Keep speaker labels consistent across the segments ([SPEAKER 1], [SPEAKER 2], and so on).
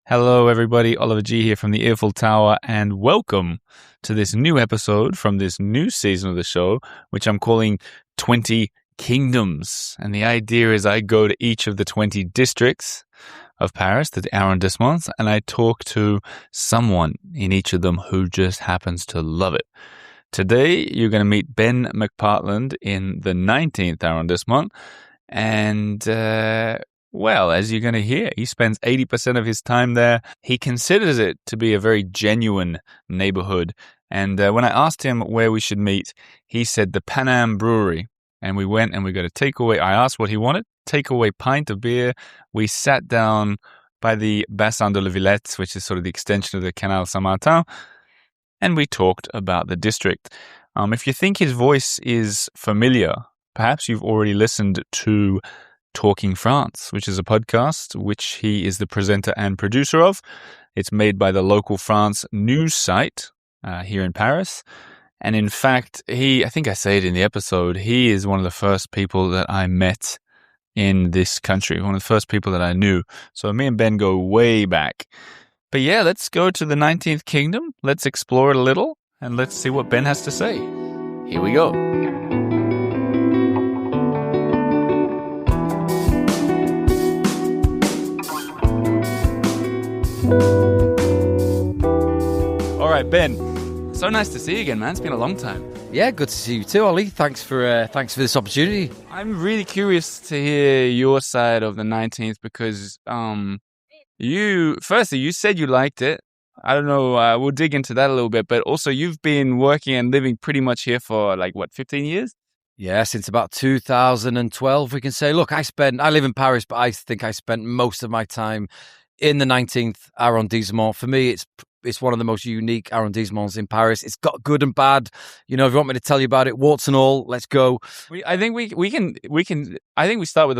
[SPEAKER 1] Hello, everybody. Oliver G here from the Earful Tower, and welcome to this new episode from this new season of the show, which I'm calling 20 Kingdoms. And the idea is I go to each of the 20 districts of Paris, the arrondissements, and I talk to someone in each of them who just happens to love it. Today, you're going to meet Ben McPartland in the 19th arrondissement, and well, as you're going to hear, he spends 80% of his time there. He considers it to be a very genuine neighborhood. And when I asked him where we should meet, he said the Panam Brewery. And we went and we got a takeaway. I asked what he wanted. Takeaway pint of beer. We sat down by the Bassin de la Villette, which is sort of the extension of the Canal Saint-Martin. And we talked about the district. If you think his voice is familiar, perhaps you've already listened to Talking France, which is a podcast which he is the presenter and producer of. It's made by the local France news site here in Paris. And in fact, I think I say it in the episode, he is one of the first people that I met in this country, one of the first people that I knew. So me and Ben go way back. But yeah, let's go to the 19th Kingdom. Let's explore it a little and let's see what Ben has to say. Here we go. All right, Ben. So nice to see you again, man. It's been a long time.
[SPEAKER 2] Yeah, good to see you too, Ollie. Thanks for this opportunity.
[SPEAKER 1] I'm really curious to hear your side of the 19th because you said you liked it. I don't know. We'll dig into that a little bit, but also you've been working and living pretty much here for 15 years?
[SPEAKER 2] Yeah, since about 2012, we can say. Look, I live in Paris, but I think I spent most of my time in the 19th arrondissement. For me, it's one of the most unique arrondissements in Paris. It's got good and bad. You know, if you want me to tell you about it, warts and all, let's go.
[SPEAKER 1] I think we can. I think we start with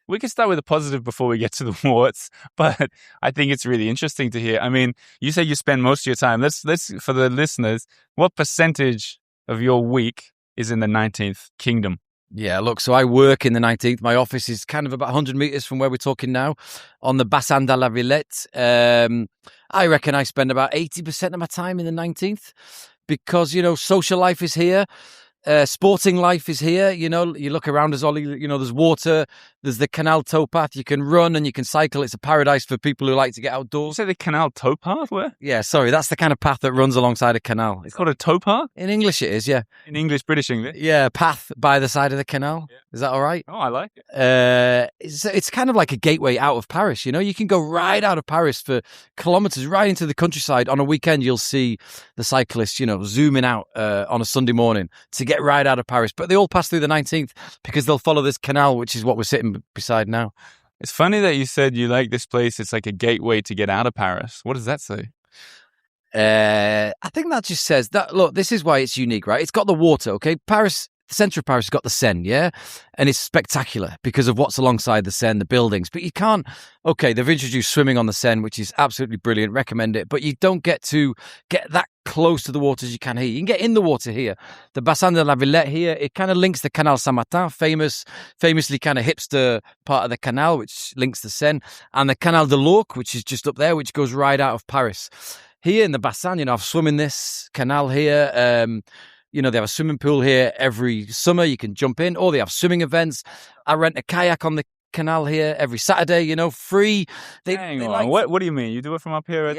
[SPEAKER 1] we can start with the positive before we get to the warts. But I think it's really interesting to hear. I mean, you say you spend most of your time. Let's for the listeners, what percentage of your week is in the 19th Kingdom?
[SPEAKER 2] Yeah, look, so I work in the 19th. My office is kind of about 100 meters from where we're talking now on the Bassin de la Villette. I reckon I spend about 80% of my time in the 19th because, social life is here. Sporting life is here. You look around us, Ollie, there's water, there's the canal towpath. You can run and you can cycle. It's a paradise for people who like to get outdoors.
[SPEAKER 1] You say the canal towpath? Where?
[SPEAKER 2] Yeah, sorry, that's the kind of path that runs alongside a canal.
[SPEAKER 1] It's called a towpath?
[SPEAKER 2] In English it is, yeah.
[SPEAKER 1] In English, British English?
[SPEAKER 2] Yeah, path by the side of the canal. Yeah. Is that all right?
[SPEAKER 1] Oh, I like it.
[SPEAKER 2] It's kind of like a gateway out of Paris, You can go right out of Paris for kilometers, right into the countryside. On a weekend, you'll see the cyclists, zooming out on a Sunday morning to get right out of Paris. But they all pass through the 19th because they'll follow this canal, which is what we're sitting beside now.
[SPEAKER 1] It's funny that you said you like this place. It's like a gateway to get out of Paris. What does that say?
[SPEAKER 2] I think that just says that, look, this is why it's unique, right? It's got the water, okay? Paris, the centre of Paris has got the Seine, yeah? And it's spectacular because of what's alongside the Seine, the buildings. But you can't, okay, they've introduced swimming on the Seine, which is absolutely brilliant, recommend it. But you don't get to get that close to the water as you can here. You can get in the water here. The Bassin de la Villette here, it kind of links the Canal Saint-Martin, famously kind of hipster part of the canal, which links the Seine, and the Canal de l'Ourcq, which is just up there, which goes right out of Paris. Here in the Bassin, I've swum in this canal here. They have a swimming pool here every summer. You can jump in, or they have swimming events. I rent a kayak on the canal here every Saturday, free.
[SPEAKER 1] Hang on. What do you mean? You do it from up here?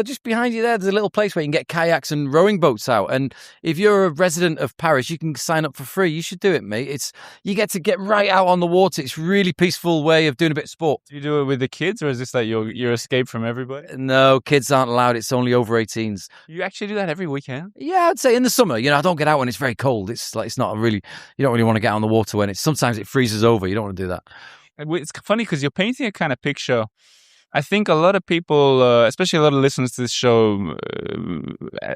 [SPEAKER 2] Just behind you there's a little place where you can get kayaks and rowing boats out. And if you're a resident of Paris, you can sign up for free. You should do it, mate. You get to get right out on the water. It's a really peaceful way of doing a bit of sport.
[SPEAKER 1] Do you do it with the kids, or is this like your escape from everybody?
[SPEAKER 2] No, kids aren't allowed. It's only over 18s.
[SPEAKER 1] You actually do that every weekend?
[SPEAKER 2] Yeah, I'd say in the summer. I don't get out when it's very cold. It's not really, you don't really want to get on the water when sometimes it freezes over. You don't want to do that.
[SPEAKER 1] It's funny because you're painting a kind of picture. I think a lot of people, especially a lot of listeners to this show,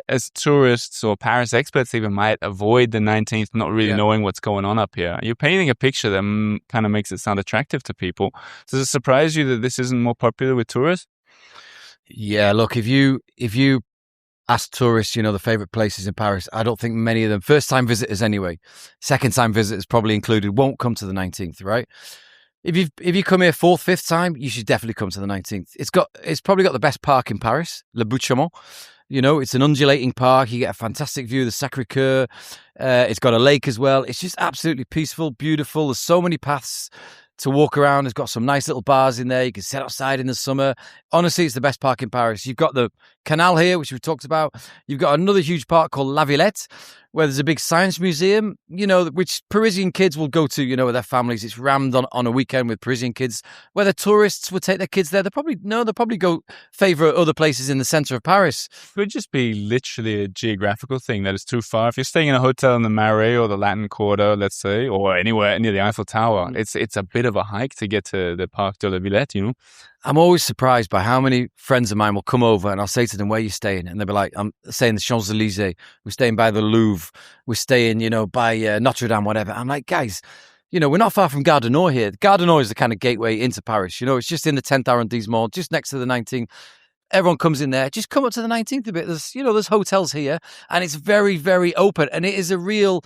[SPEAKER 1] as tourists or Paris experts even, might avoid the 19th, not really knowing what's going on up here. You're painting a picture that kind of makes it sound attractive to people. Does it surprise you that this isn't more popular with tourists?
[SPEAKER 2] Yeah, look, if you ask tourists, the favourite places in Paris, I don't think many of them, first-time visitors anyway, second-time visitors probably included, won't come to the 19th, right? If you come here fourth, fifth time, you should definitely come to the 19th. It's probably got the best park in Paris, Le Bouchemont. You know, it's an undulating park. You get a fantastic view of the Sacré-Cœur. It's got a lake as well. It's just absolutely peaceful, beautiful. There's so many paths to walk around. It's got some nice little bars in there. You can sit outside in the summer. Honestly, it's the best park in Paris. You've got the canal here, which we've talked about. You've got another huge park called La Villette, where there's a big science museum, you know, which Parisian kids will go to, you know, with their families. It's rammed on a weekend with Parisian kids. Whether tourists would take their kids there, they'll probably go favour other places in the centre of Paris.
[SPEAKER 1] It could just be literally a geographical thing that is too far. If you're staying in a hotel in the Marais or the Latin Quarter, let's say, or anywhere near the Eiffel Tower, it's a bit of a hike to get to the Parc de la Villette, you know?
[SPEAKER 2] I'm always surprised by how many friends of mine will come over and I'll say to them, where are you staying? And they'll be like, I'm staying the Champs-Élysées. We're staying by the Louvre. We're staying, you know, by Notre Dame, whatever. I'm like, guys, you know, we're not far from Gare du Nord here. Gare du Nord is the kind of gateway into Paris. You know, it's just in the 10th arrondissement, just next to the 19th. Everyone comes in there. Just come up to the 19th a bit. There's hotels here and it's very, very open. And it is a real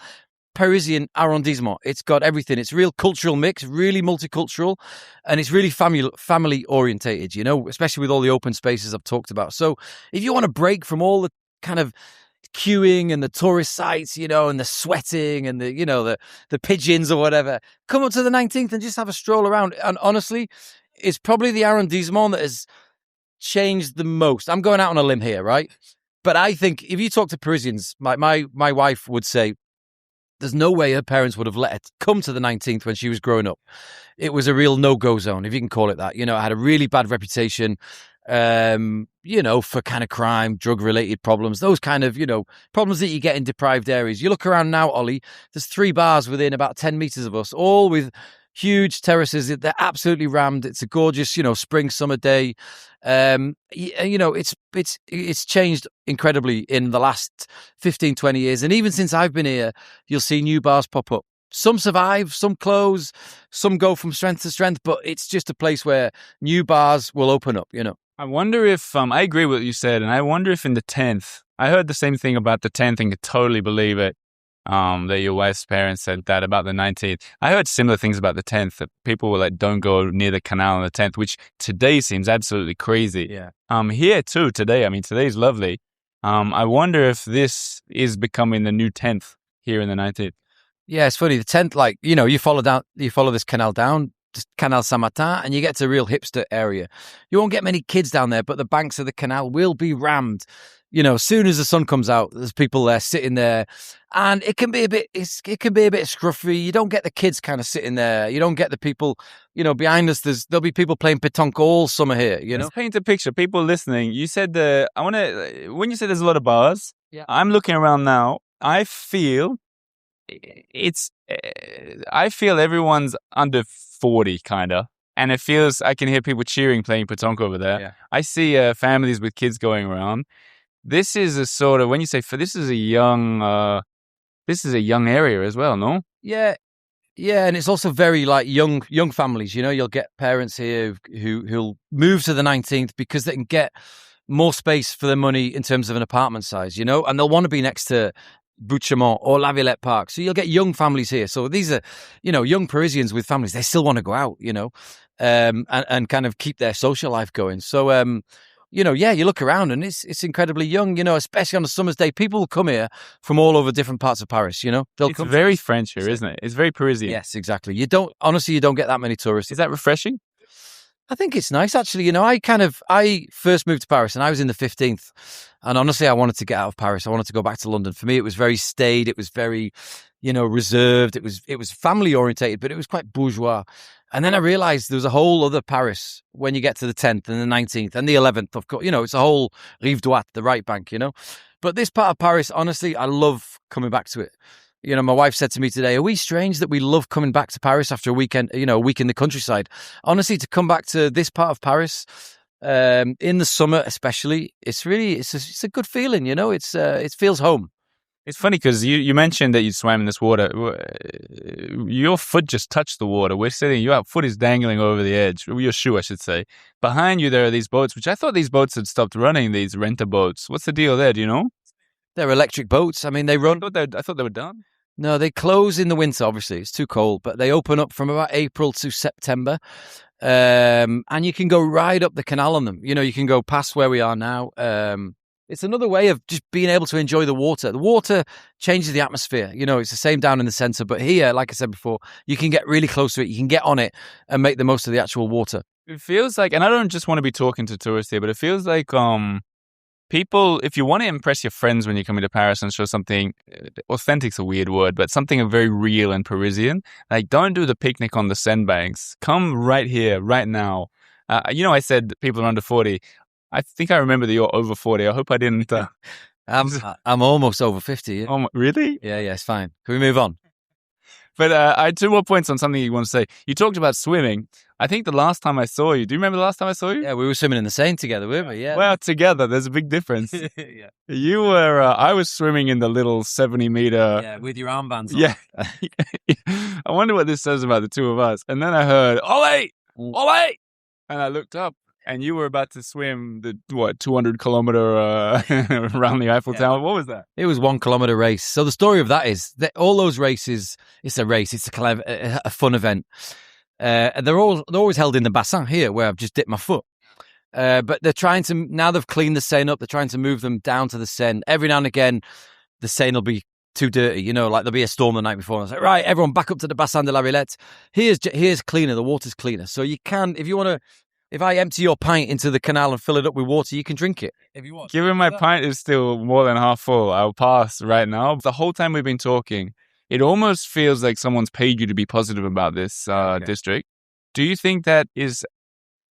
[SPEAKER 2] Parisian arrondissement. It's got everything. It's a real cultural mix, really multicultural, and it's really family orientated, you know, especially with all the open spaces I've talked about. So if you want to break from all the kind of queuing and the tourist sites, you know, and the sweating and the, you know, the pigeons or whatever, come up to the 19th and just have a stroll around. And honestly, it's probably the arrondissement that has changed the most. I'm going out on a limb here, right? But I think if you talk to Parisians, my wife would say, there's no way her parents would have let her come to the 19th when she was growing up. It was a real no-go zone, if you can call it that. You know, it had a really bad reputation, you know, for kind of crime, drug-related problems, those kind of, you know, problems that you get in deprived areas. You look around now, Ollie, there's 3 bars within about 10 metres of us, all with huge terraces. They're absolutely rammed. It's a gorgeous, you know, spring, summer day. You know, it's changed incredibly in the last 15, 20 years. And even since I've been here, you'll see new bars pop up. Some survive, some close, some go from strength to strength, but it's just a place where new bars will open up, you know.
[SPEAKER 1] I wonder if, I agree with what you said, and I wonder if in the 10th, I heard the same thing about the 10th and could totally believe it. That your wife's parents said that about the 19th. I heard similar things about the 10th, that people were like, don't go near the canal on the 10th, which today seems absolutely crazy.
[SPEAKER 2] Yeah.
[SPEAKER 1] Here too, today, I mean, today's lovely. I wonder if this is becoming the new 10th here in the 19th.
[SPEAKER 2] Yeah, it's funny. The 10th, like, you know, you follow this canal down, Canal Saint-Martin, and you get to a real hipster area. You won't get many kids down there, but the banks of the canal will be rammed. You know, as soon as the sun comes out, there's people there sitting there, and it can be a bit scruffy. You don't get the kids kind of sitting there. You don't get the people, you know, behind us. There'll be people playing pétanque all summer here. You know,
[SPEAKER 1] let's paint a picture. People listening, you said when you said there's a lot of bars.
[SPEAKER 2] Yeah,
[SPEAKER 1] I'm looking around now. I feel everyone's under 40 kind of. And it feels, I can hear people cheering, playing pétanque over there.
[SPEAKER 2] Yeah.
[SPEAKER 1] I see families with kids going around. This is a sort of, when you say, this is a young area as well, no?
[SPEAKER 2] Yeah. Yeah, and it's also very like young families, you know, you'll get parents here who'll move to the 19th because they can get more space for their money in terms of an apartment size, you know, and they'll want to be next to Bouchemont or La Villette Park. So you'll get young families here. So these are, you know, young Parisians with families. They still want to go out, you know, and kind of keep their social life going. So, you know, yeah, you look around and it's incredibly young, you know, especially on a summer's day. People will come here from all over different parts of Paris, you know.
[SPEAKER 1] It's very French here, isn't it? It's very Parisian.
[SPEAKER 2] Yes, exactly. You don't get that many tourists.
[SPEAKER 1] Is that refreshing?
[SPEAKER 2] I think it's nice, actually. You know, I first moved to Paris and I was in the 15th. And honestly, I wanted to get out of Paris. I wanted to go back to London. For me, it was very staid. It was very, you know, reserved. It was family orientated, but it was quite bourgeois. And then I realized there was a whole other Paris when you get to the 10th and the 19th and the 11th. Of course, you know, it's a whole Rive Droite, the right bank, you know. But this part of Paris, honestly, I love coming back to it. You know, my wife said to me today, are we strange that we love coming back to Paris after a weekend, you know, a week in the countryside? Honestly, to come back to this part of Paris in the summer especially, it's a good feeling, you know, it feels home.
[SPEAKER 1] It's funny because you mentioned that you swam in this water. Your foot just touched the water. Your foot is dangling over the edge, your shoe, I should say. Behind you, there are these boats, which I thought these boats had stopped running, these renter boats. What's the deal there? Do you know?
[SPEAKER 2] They're electric boats. I mean, they run.
[SPEAKER 1] I thought they were done.
[SPEAKER 2] No, they close in the winter, obviously. It's too cold, but they open up from about April to September. And you can go right up the canal on them. You can go past where we are now. It's another way of just being able to enjoy the water. The water changes the atmosphere. It's the same down in the centre. But here, like I said before, you can get really close to it. You can get on it and make the most of the actual water.
[SPEAKER 1] It feels like, and I don't just want to be talking to tourists here, but it feels like people, if you want to impress your friends when you come into Paris and show something, authentic's a weird word, but something very real and Parisian, like don't do the picnic on the Seine banks. Come right here, right now. I said people are under 40. I think I remember that you're over 40. I hope I didn't.
[SPEAKER 2] I'm almost over 50. Yeah.
[SPEAKER 1] Oh, really?
[SPEAKER 2] Yeah, it's fine. Can we move on?
[SPEAKER 1] But I had 2 more points on something you want to say. You talked about swimming. I think the last time I saw you, do you remember the last time I saw you?
[SPEAKER 2] Yeah, we were swimming in the Seine together, weren't we? Yeah.
[SPEAKER 1] Well, together, there's a big difference.
[SPEAKER 2] Yeah.
[SPEAKER 1] You were, I was swimming in the little 70-meter.
[SPEAKER 2] Yeah, with your armbands on.
[SPEAKER 1] Yeah. I wonder what this says about the two of us. And then I heard, Ole! Ole! And I looked up. And you were about to swim the 200-kilometer around the Eiffel Tower. What was that?
[SPEAKER 2] It was 1 kilometer race. So the story of that is that all those races, it's a race. It's a fun event. They're always held in the Bassin here, where I've just dipped my foot. But they're trying to, now they've cleaned the Seine up. They're trying to move them down to the Seine. Every now and again, the Seine will be too dirty. Like there'll be a storm the night before. And I was like, right, everyone back up to the Bassin de la Villette. Here's cleaner. The water's cleaner. So you can, if I empty your pint into the canal and fill it up with water, you can drink it if you want.
[SPEAKER 1] Given my pint is still more than half full, I'll pass right now. The whole time we've been talking, it almost feels like someone's paid you to be positive about this district. Do you think that is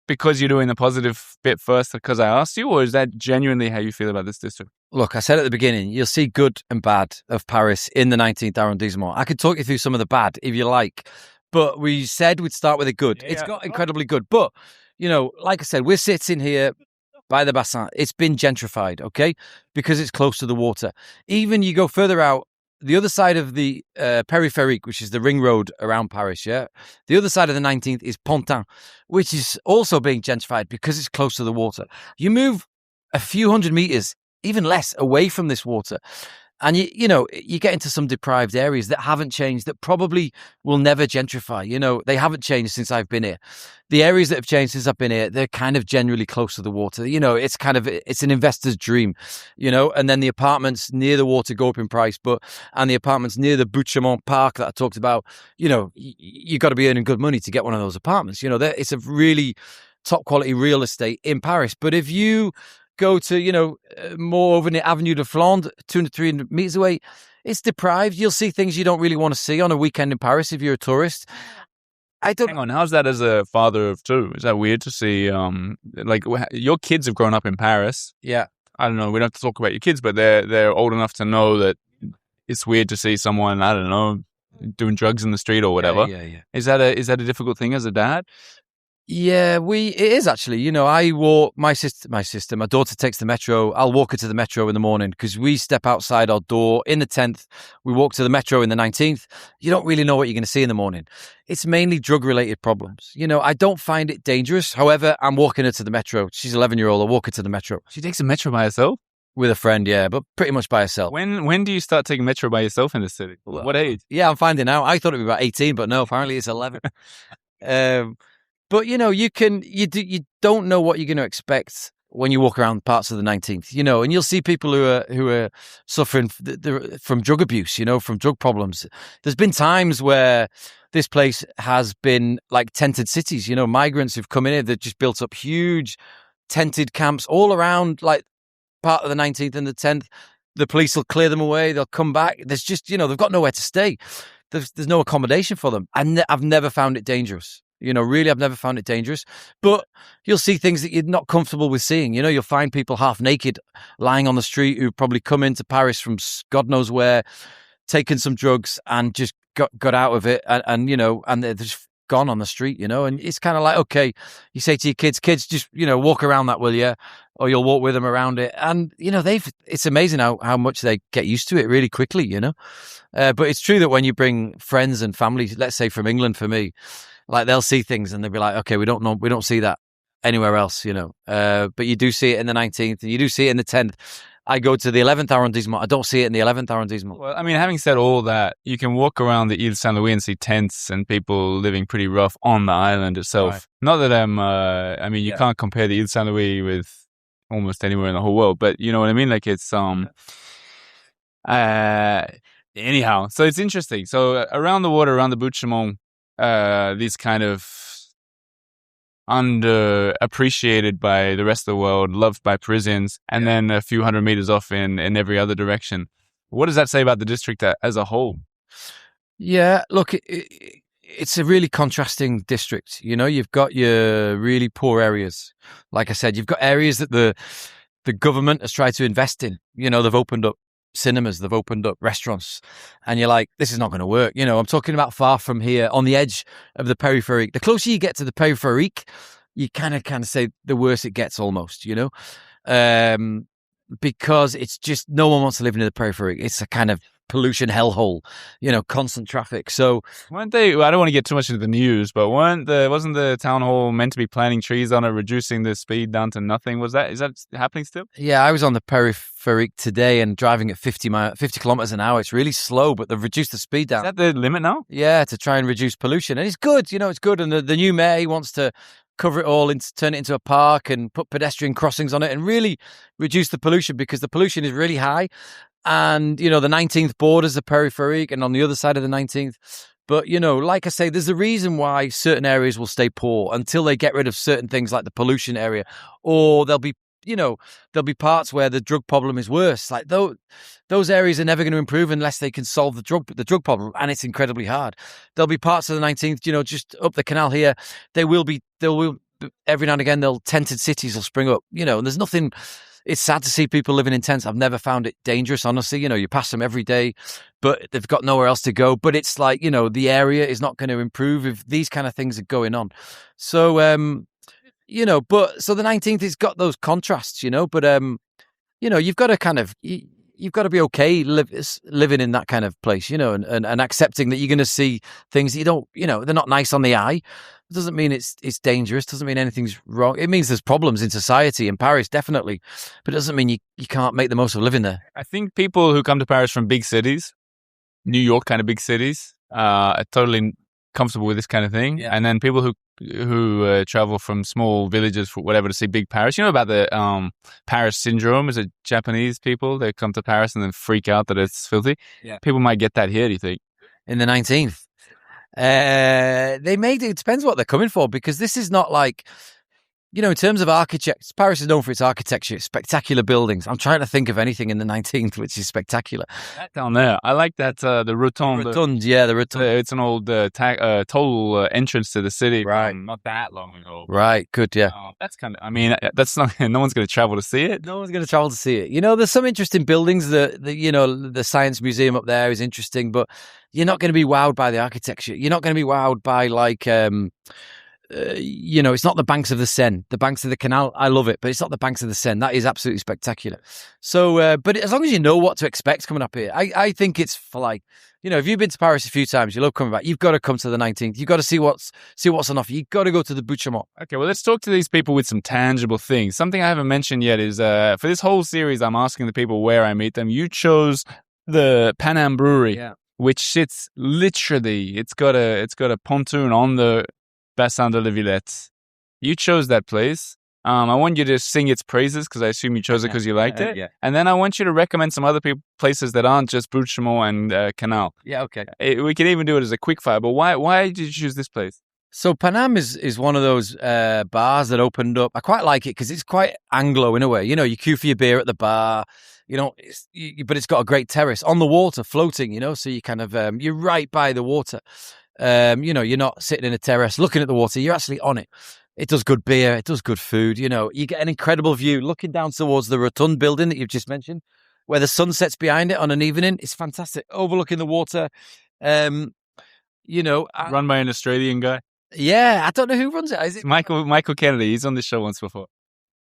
[SPEAKER 1] because you're doing the positive bit first because I asked you, or is that genuinely how you feel about this district?
[SPEAKER 2] Look, I said at the beginning, you'll see good and bad of Paris in the 19th arrondissement. I could talk you through some of the bad if you like, but we said we'd start with the good. Yeah. It's got incredibly good, but like I said, we're sitting here by the Bassin. It's been gentrified, okay? Because it's close to the water. Even you go further out, the other side of the périphérique, which is the ring road around Paris, yeah? The other side of the 19th is Pontin, which is also being gentrified because it's close to the water. You move a few hundred meters, even less, away from this water, and you get into some deprived areas that haven't changed, that probably will never gentrify. They haven't changed since I've been here. The areas that have changed since I've been here, they're kind of generally close to the water. It's an investor's dream, and then the apartments near the water go up in price, and the apartments near the Bouchemont Park that I talked about, you got to be earning good money to get one of those apartments. It's a really top quality real estate in Paris. But if you go to, more over the Avenue de Flandre, 200 to 300 meters away, it's deprived. You'll see things you don't really want to see on a weekend in Paris if you're a tourist.
[SPEAKER 1] Hang on, how's that as a father of two? Is that weird to see? Your kids have grown up in Paris.
[SPEAKER 2] Yeah.
[SPEAKER 1] I don't know, we don't have to talk about your kids, but they're old enough to know that it's weird to see someone, I don't know, doing drugs in the street or whatever.
[SPEAKER 2] Yeah.
[SPEAKER 1] Is that a difficult thing as a dad?
[SPEAKER 2] Yeah, it is actually. I walk my daughter takes the metro. I'll walk her to the metro in the morning because we step outside our door in the 10th. We walk to the metro in the 19th. You don't really know what you're going to see in the morning. It's mainly drug-related problems. I don't find it dangerous. However, I'm walking her to the metro. She's 11-year-old. I walk her to the metro.
[SPEAKER 1] She takes the metro by herself?
[SPEAKER 2] With a friend, yeah, but pretty much by herself.
[SPEAKER 1] When do you start taking metro by yourself in the city? What age?
[SPEAKER 2] Yeah, I'm finding out. I thought it would be about 18, but no, apparently it's 11. But, you don't know what you're going to expect when you walk around parts of the 19th, and you'll see people who are suffering from drug abuse, from drug problems. There's been times where this place has been like tented cities, migrants who've come in here, they've just built up huge tented camps all around, like part of the 19th and the 10th. The police will clear them away. They'll come back. There's just, they've got nowhere to stay. There's no accommodation for them. And I've never found it dangerous. Really, I've never found it dangerous. But you'll see things that you're not comfortable with seeing. You'll find people half naked lying on the street who probably come into Paris from God knows where, taken some drugs and just got out of it. And they're just gone on the street, and it's kind of like, okay, you say to your kids, just, walk around that, will you? Or you'll walk with them around it. And, it's amazing how much they get used to it really quickly, But it's true that when you bring friends and family, let's say from England for me, like they'll see things and they'll be like, okay, we don't see that anywhere else, But you do see it in the 19th and you do see it in the 10th. I go to the 11th arrondissement. I don't see it in the 11th arrondissement.
[SPEAKER 1] Well, I mean, having said all that, you can walk around the Ile Saint Louis and see tents and people living pretty rough on the island itself.
[SPEAKER 2] Right.
[SPEAKER 1] Not that I mean, you can't compare the Ile Saint Louis with almost anywhere in the whole world, but you know what I mean? Like it's, anyhow, so it's interesting. So around the water, around the Bouchemont, these kind of underappreciated by the rest of the world, loved by Parisians, and then a few hundred meters off in every other direction. What does that say about the district as a whole?
[SPEAKER 2] Yeah, look, it's a really contrasting district. You know, you've got your really poor areas. Like I said, you've got areas that the government has tried to invest in. You know, they've opened up cinemas, they've opened up restaurants, and you're like, this is not going to work. You know, I'm talking about far from here, on the edge of the peripherique. The closer you get to the peripherique, you kind of say the worse it gets almost, you know, because it's just no one wants to live near the peripherique. It's a kind of pollution hellhole, you know, constant traffic. So
[SPEAKER 1] weren't they, I don't want to get too much into the news, but wasn't the town hall meant to be planting trees on it, reducing the speed down to nothing? Is that happening still?
[SPEAKER 2] Yeah, I was on the peripherique today and driving at 50 kilometers an hour. It's really slow, but they've reduced the speed down.
[SPEAKER 1] Is that the limit now?
[SPEAKER 2] Yeah, to try and reduce pollution. And it's good, you know, it's good. And the new mayor, he wants to cover it all, turn it into a park and put pedestrian crossings on it and really reduce the pollution, because the pollution is really high. And, you know, the 19th borders the peripherique and on the other side of the 19th. But, you know, like I say, there's a reason why certain areas will stay poor until they get rid of certain things like the pollution area, or there'll be parts where the drug problem is worse. Like those areas are never going to improve unless they can solve the drug problem, and it's incredibly hard. There'll be parts of the 19th, you know, just up the canal here. There will every now and again, tented cities will spring up, you know, and there's nothing. It's sad to see people living in tents. I've never found it dangerous, honestly. You know, you pass them every day, but they've got nowhere else to go. But it's like, you know, the area is not going to improve if these kind of things are going on. So, you know, so the 19th has got those contrasts, you know, but, you know, you've got to be okay living in that kind of place, you know, and accepting that you're going to see things that you don't, you know, they're not nice on the eye. It doesn't mean it's dangerous. Doesn't mean anything's wrong. It means there's problems in society, in Paris, definitely. But it doesn't mean you can't make the most of living there.
[SPEAKER 1] I think people who come to Paris from big cities, New York kind of big cities, are totally comfortable with this kind of thing. Yeah. And then people who travel from small villages for whatever to see big Paris. You know about the Paris syndrome? Is it Japanese people? They come to Paris and then freak out that it's filthy. Yeah. People might get that here, do you think?
[SPEAKER 2] In the 19th. It depends what they're coming for, because this is not like, you know, in terms of architecture, Paris is known for its architecture, spectacular buildings. I'm trying to think of anything in the 19th which is spectacular.
[SPEAKER 1] That down there, I like that, the Rotonde.
[SPEAKER 2] The Rotonde.
[SPEAKER 1] It's an old toll entrance to the city.
[SPEAKER 2] Right.
[SPEAKER 1] Not that long ago.
[SPEAKER 2] Right, good, yeah.
[SPEAKER 1] That's kind of, I mean, that's not, no one's going to travel to see it.
[SPEAKER 2] No one's going to travel to see it. You know, there's some interesting buildings. You know, the Science Museum up there is interesting, but you're not going to be wowed by the architecture. You're not going to be wowed by, like, you know, it's not the banks of the Seine, the banks of the canal. I love it, but it's not the banks of the Seine. That is absolutely spectacular. So, but as long as you know what to expect coming up here, I think it's for, like, you know, if you've been to Paris a few times, you love coming back. You've got to come to the 19th. You've got to see what's on offer. You've got to go to the Bouchemont.
[SPEAKER 1] Okay, well, let's talk to these people with some tangible things. Something I haven't mentioned yet is for this whole series, I'm asking the people where I meet them. You chose the Paname Brewery, which sits literally. It's got a pontoon on the Bassin de la Villette. You chose that place. I want you to sing its praises, because I assume you chose it because you liked it. Yeah. And then I want you to recommend some other places that aren't just Bouchemont and Canal.
[SPEAKER 2] Yeah, okay.
[SPEAKER 1] We can even do it as a quick fire, but why did you choose this place?
[SPEAKER 2] So Paname is one of those bars that opened up. I quite like it because it's quite Anglo in a way. You know, you queue for your beer at the bar, you know, but it's got a great terrace on the water floating, you know, so you kind of, you're right by the water. You know, you're not sitting in a terrace looking at the water. You're actually on it. It does good beer. It does good food. You know, you get an incredible view looking down towards the Rotonde building that you've just mentioned, where the sun sets behind it on an evening. It's fantastic. Overlooking the water. You know,
[SPEAKER 1] run by an Australian guy.
[SPEAKER 2] Yeah, I don't know who runs it. Is it
[SPEAKER 1] Michael Kennedy? He's on this show once before.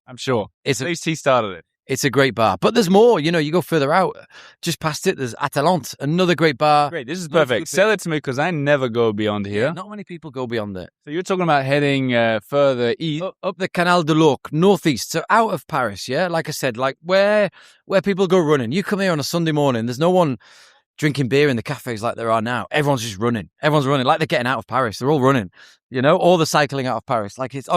[SPEAKER 1] I'm sure. At least he started it.
[SPEAKER 2] It's a great bar. But there's more. You go further out. Just past it, there's Atalante, another great bar.
[SPEAKER 1] Great, this is perfect. Sell it to me because I never go beyond here.
[SPEAKER 2] Yeah, not many people go beyond it.
[SPEAKER 1] So you're talking about heading further east?
[SPEAKER 2] Up the Canal de l'Ourcq, northeast, so out of Paris, yeah? Like I said, like where people go running. You come here on a Sunday morning, there's no one drinking beer in the cafes like there are now. Everyone's just running. Everyone's running like they're getting out of Paris. They're all running, or they're cycling out of Paris. Like it's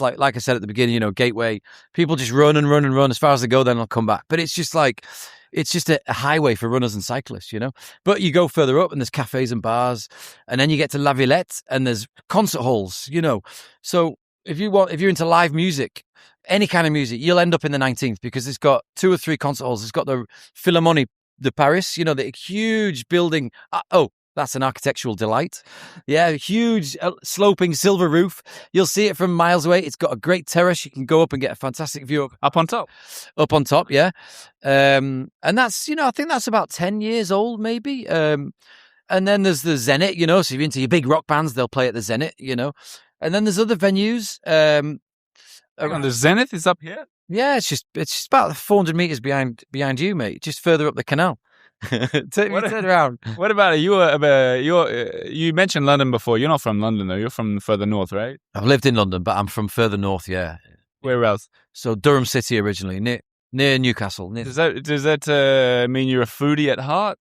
[SPEAKER 2] like I said at the beginning, gateway. People just run and run and run as far as they go, then they'll come back. But it's just a highway for runners and cyclists, But you go further up and there's cafes and bars, and then you get to La Villette and there's concert halls, So if you're into live music, any kind of music, you'll end up in the 19th because it's got 2 or 3 concert halls. It's got the Philharmonie de Paris, the huge building. That's an architectural delight. Yeah, huge sloping silver roof. You'll see it from miles away. It's got a great terrace. You can go up and get a fantastic view
[SPEAKER 1] up on top.
[SPEAKER 2] Up on top, yeah. And that's, I think that's about 10 years old, maybe. And then there's the Zenit, so if you're into your big rock bands, they'll play at the Zenit, And then there's other venues.
[SPEAKER 1] The Zenith is up here?
[SPEAKER 2] Yeah, it's just about 400 meters behind you, mate. Just further up the canal. Turn around.
[SPEAKER 1] What about you? You mentioned London before. You're not from London though. You're from further north, right?
[SPEAKER 2] I've lived in London, but I'm from further north. Yeah.
[SPEAKER 1] Where else?
[SPEAKER 2] So Durham City originally, near Newcastle.
[SPEAKER 1] Does that mean you're a foodie at heart?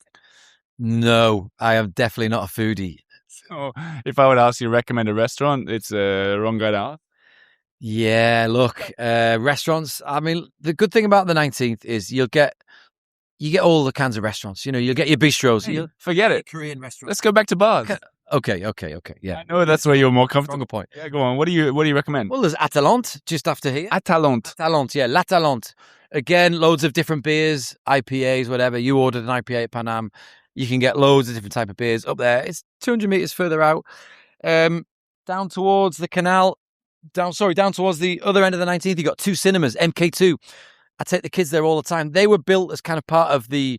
[SPEAKER 2] No, I am definitely not a foodie.
[SPEAKER 1] So if I would ask you to recommend a restaurant, it's wrong guy to ask.
[SPEAKER 2] Yeah, look, restaurants. I mean, the good thing about the 19th is you get all the kinds of restaurants. You'll get your bistros.
[SPEAKER 1] Forget it.
[SPEAKER 2] Korean restaurants.
[SPEAKER 1] Let's go back to bars.
[SPEAKER 2] Okay. Yeah.
[SPEAKER 1] I know that's where you're more comfortable.
[SPEAKER 2] Stronger point.
[SPEAKER 1] Yeah, go on. What do you recommend?
[SPEAKER 2] Well, there's Atalante just after here.
[SPEAKER 1] Atalante,
[SPEAKER 2] yeah, l'Atalante. Again, loads of different beers, IPAs, whatever. You ordered an IPA at Panam. You can get loads of different type of beers up there. It's 200 meters further out, down towards the canal. Down towards the other end of the 19th, you got 2 cinemas, MK2. I take the kids there all the time. They were built as kind of part of the,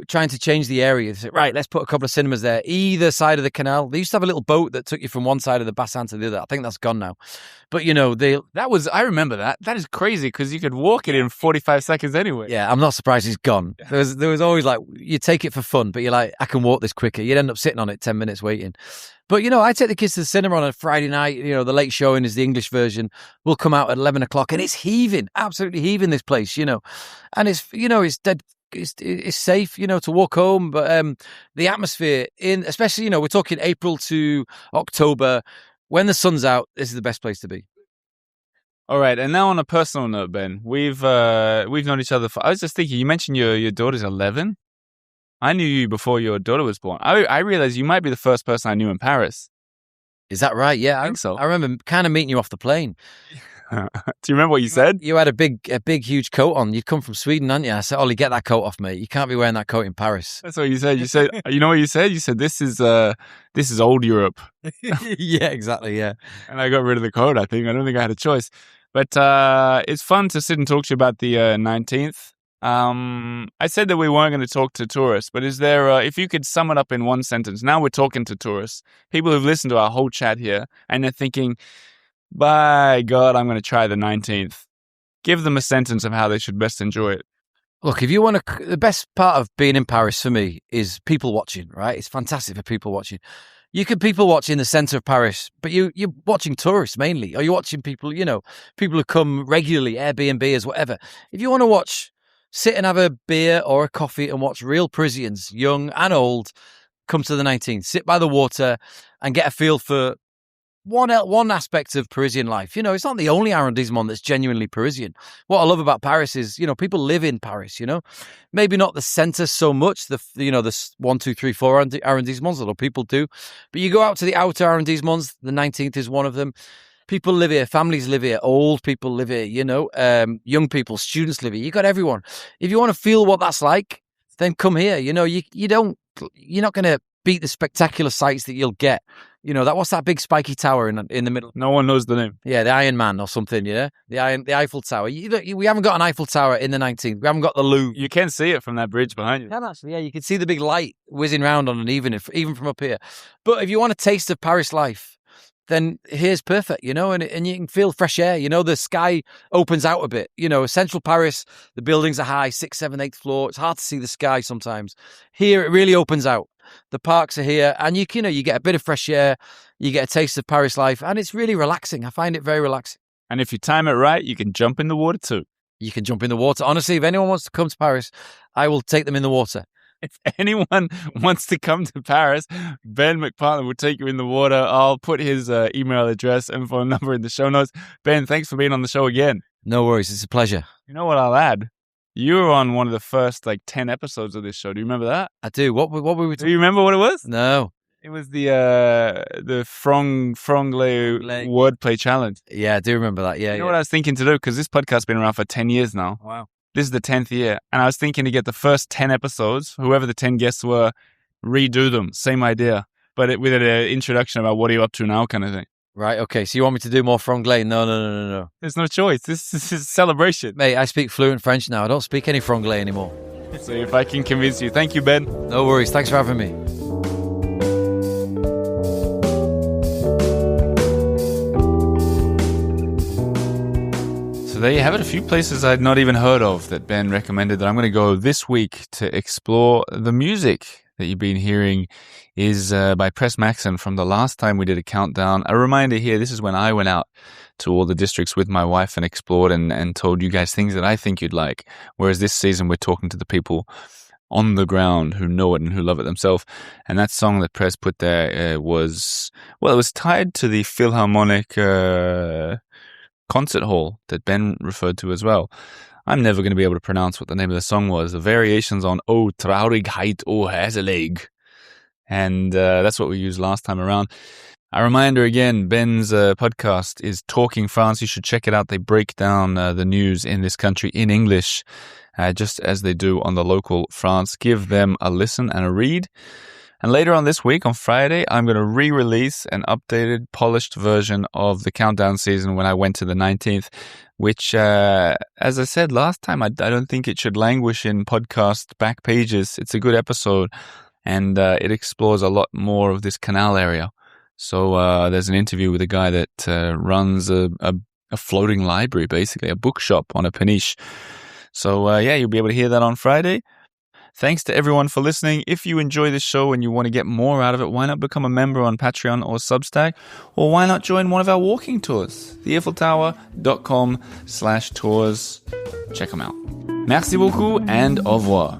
[SPEAKER 2] trying to change the area. So, right, let's put a couple of cinemas there, either side of the canal. They used to have a little boat that took you from one side of the Bassin to the other. I think that's gone now. But,
[SPEAKER 1] I remember that. That is crazy because you could walk it in 45 seconds anyway.
[SPEAKER 2] Yeah, I'm not surprised it's gone. There was always like, you take it for fun, but you're like, I can walk this quicker. You'd end up sitting on it 10 minutes waiting. But, I take the kids to the cinema on a Friday night. The late showing is the English version. We'll come out at 11 o'clock and it's heaving, absolutely heaving, this place, And it's, it's dead. It's safe, to walk home. But the atmosphere especially, we're talking April to October, when the sun's out, this is the best place to be.
[SPEAKER 1] All right. And now on a personal note, Ben, we've known each other I was just thinking, you mentioned your daughter's 11. I knew you before your daughter was born. I realized you might be the first person I knew in Paris.
[SPEAKER 2] Is that right? Yeah,
[SPEAKER 1] I think so.
[SPEAKER 2] I remember kind of meeting you off the plane.
[SPEAKER 1] Do you remember what you said?
[SPEAKER 2] You had a big, huge coat on. You'd come from Sweden, hadn't you? I said, Ollie, get that coat off, mate. You can't be wearing that coat in Paris.
[SPEAKER 1] That's what you said. You said, you know what you said? You said, this is old Europe.
[SPEAKER 2] Yeah, exactly, yeah.
[SPEAKER 1] And I got rid of the coat, I think. I don't think I had a choice. But it's fun to sit and talk to you about the 19th. I said that we weren't going to talk to tourists, but is there, if you could sum it up in one sentence, now we're talking to tourists, people who've listened to our whole chat here, and they're thinking, by God, I'm going to try the 19th. Give them a sentence of how they should best enjoy it.
[SPEAKER 2] Look, if you want to, the best part of being in Paris for me is people watching, right? It's fantastic for people watching. You can people watch in the centre of Paris, but you're watching tourists mainly, or you're watching people, people who come regularly, Airbnbs, whatever. If you want to sit and have a beer or a coffee and watch real Parisians, young and old, come to the 19th, sit by the water and get a feel for one aspect of Parisian life. It's not the only arrondissement that's genuinely Parisian. What I love about Paris is, people live in Paris, maybe not the center so much, the 1, 2, 3, 4 arrondissements, although people do, but you go out to the outer arrondissements, the 19th is one of them. People live here, families live here, old people live here, young people, students live here. You got everyone. If you want to feel what that's like, then come here. You're not going to beat the spectacular sights that you'll get. What's that big spiky tower in the middle?
[SPEAKER 1] No one knows the name.
[SPEAKER 2] Yeah, the Iron Man or something, the Eiffel Tower. We haven't got an Eiffel Tower in the 19th. We haven't got the Louvre.
[SPEAKER 1] You can see it from that bridge behind you.
[SPEAKER 2] You can actually, yeah. You can see the big light whizzing round on an even from up here. But if you want a taste of Paris life, then here's perfect, and you can feel fresh air. The sky opens out a bit. Central Paris, the buildings are high, 6th, 7th, 8th floor. It's hard to see the sky sometimes. Here, it really opens out. The parks are here, and you get a bit of fresh air. You get a taste of Paris life, and it's really relaxing. I find it very relaxing.
[SPEAKER 1] And if you time it right, you can jump in the water too.
[SPEAKER 2] You can jump in the water. Honestly, if anyone wants to come to Paris, I will take them in the water.
[SPEAKER 1] If anyone wants to come to Paris, Ben McPartland will take you in the water. I'll put his email address and phone number in the show notes. Ben, thanks for being on the show again.
[SPEAKER 2] No worries. It's a pleasure.
[SPEAKER 1] You know what I'll add? You were on one of the first 10 episodes of this show. Do you remember that?
[SPEAKER 2] I do. What were we
[SPEAKER 1] Do you remember what it was?
[SPEAKER 2] No.
[SPEAKER 1] It was the franglais wordplay challenge.
[SPEAKER 2] Yeah, I do remember that. Yeah.
[SPEAKER 1] You know what I was thinking to do? Because this podcast's been around for 10 years now.
[SPEAKER 2] Wow.
[SPEAKER 1] This is the 10th year. And I was thinking to get the first 10 episodes, whoever the 10 guests were, redo them. Same idea. But with an introduction about what are you up to now kind of thing.
[SPEAKER 2] Right, okay. So you want me to do more franglais? No.
[SPEAKER 1] There's no choice. This is a celebration.
[SPEAKER 2] Mate, I speak fluent French now. I don't speak any franglais anymore.
[SPEAKER 1] So if I can convince you. Thank you, Ben.
[SPEAKER 2] No worries. Thanks for having me.
[SPEAKER 1] There you have it, a few places I'd not even heard of that Ben recommended that I'm going to go this week to explore. The music that you've been hearing is by Press Maxon from the last time we did a countdown. A reminder here, this is when I went out to all the districts with my wife and explored and told you guys things that I think you'd like. Whereas this season we're talking to the people on the ground who know it and who love it themselves. And that song that Press put there it was tied to the Philharmonic concert hall that Ben referred to as well. I'm never going to be able to pronounce what the name of the song was. The variations on O Traurigkeit, O Häselig. And that's what we used last time around. A reminder again, Ben's podcast is Talking France. You should check it out. They break down the news in this country in English, just as they do on the local France. Give them a listen and a read. And later on this week, on Friday, I'm going to re-release an updated, polished version of the countdown season when I went to the 19th, which, as I said last time, I don't think it should languish in podcast back pages. It's a good episode, and it explores a lot more of this canal area. So there's an interview with a guy that runs a floating library, basically, a bookshop on a peniche. So, you'll be able to hear that on Friday. Thanks to everyone for listening. If you enjoy this show and you want to get more out of it, why not become a member on Patreon or Substack? Or why not join one of our walking tours? theeiffeltower.com/tours. Check them out. Merci beaucoup and au revoir.